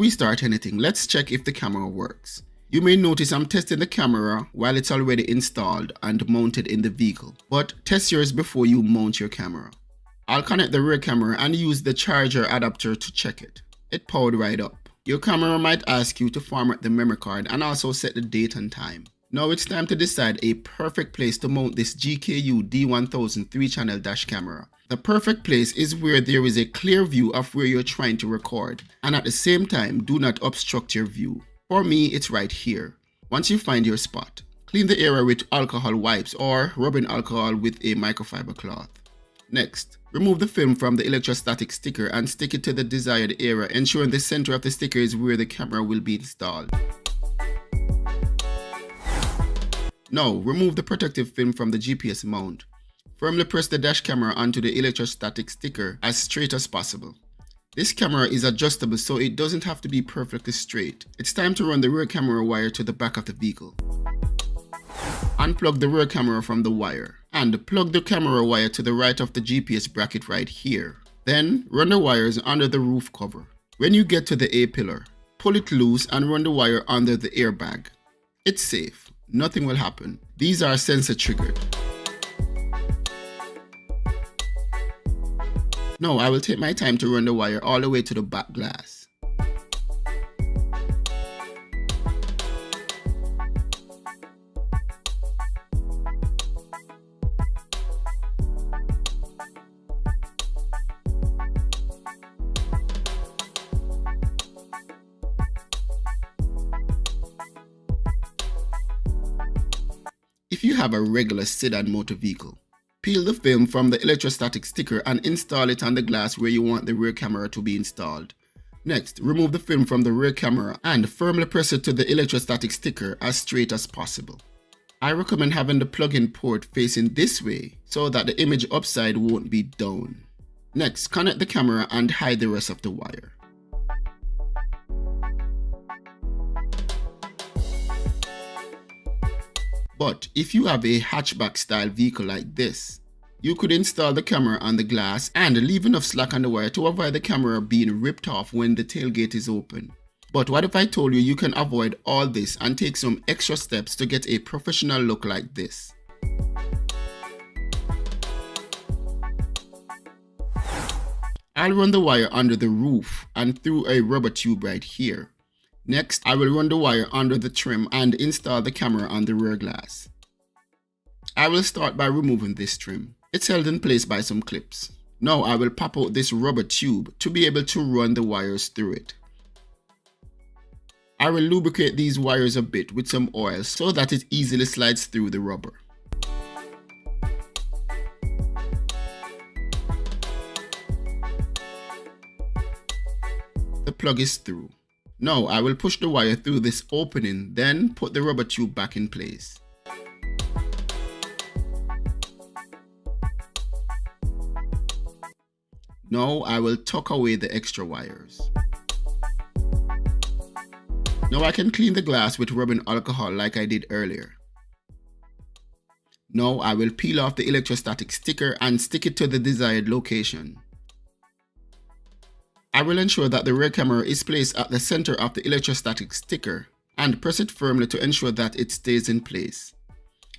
we start anything, let's check if the camera works. You may notice I'm testing the camera while it's already installed and mounted in the vehicle, but test yours before you mount your camera. I'll connect the rear camera and use the charger adapter to check it. It powered right up. Your camera might ask you to format the memory card and also set the date and time. Now it's time to decide a perfect place to mount this GKU D1000 3-channel dash camera. The perfect place is where there is a clear view of where you're trying to record, and at the same time do not obstruct your view. For me, it's right here. Once you find your spot, clean the area with alcohol wipes or rubbing alcohol with a microfiber cloth. Next, remove the film from the electrostatic sticker and stick it to the desired area, ensuring the center of the sticker is where the camera will be installed. Now, remove the protective film from the GPS mount. Firmly press the dash camera onto the electrostatic sticker as straight as possible. This camera is adjustable, so it doesn't have to be perfectly straight. It's time to run the rear camera wire to the back of the vehicle. Unplug the rear camera from the wire and plug the camera wire to the right of the GPS bracket right here. Then run the wires under the roof cover. When you get to the A pillar, pull it loose and run the wire under the airbag. It's safe. Nothing will happen. These are sensor triggered. Now I will take my time to run the wire all the way to the back glass. If you have a regular sedan motor vehicle, peel the film from the electrostatic sticker and install it on the glass where you want the rear camera to be installed. Next, remove the film from the rear camera and firmly press it to the electrostatic sticker as straight as possible. I recommend having the plug-in port facing this way so that the image upside won't be down. Next, connect the camera and hide the rest of the wire. But if you have a hatchback style vehicle like this, you could install the camera on the glass and leave enough slack on the wire to avoid the camera being ripped off when the tailgate is open. But what if I told you can avoid all this and take some extra steps to get a professional look like this? I'll run the wire under the roof and through a rubber tube right here. Next, I will run the wire under the trim and install the camera on the rear glass. I will start by removing this trim. It's held in place by some clips. Now I will pop out this rubber tube to be able to run the wires through it. I will lubricate these wires a bit with some oil so that it easily slides through the rubber. The plug is through. Now I will push the wire through this opening, then put the rubber tube back in place. Now I will tuck away the extra wires. Now I can clean the glass with rubbing alcohol like I did earlier. Now I will peel off the electrostatic sticker and stick it to the desired location. I will ensure that the rear camera is placed at the center of the electrostatic sticker and press it firmly to ensure that it stays in place.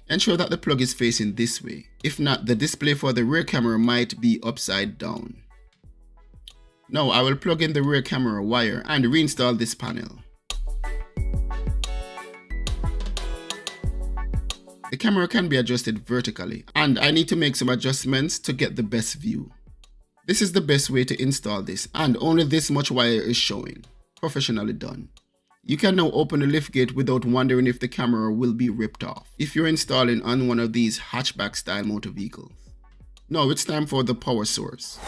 Ensure that the plug is facing this way. If not, the display for the rear camera might be upside down. Now I will plug in the rear camera wire and reinstall this panel. The camera can be adjusted vertically, and I need to make some adjustments to get the best view. This is the best way to install this, and only this much wire is showing. Professionally done. You can now open the liftgate without wondering if the camera will be ripped off if you're installing on one of these hatchback style motor vehicles. Now it's time for the power source.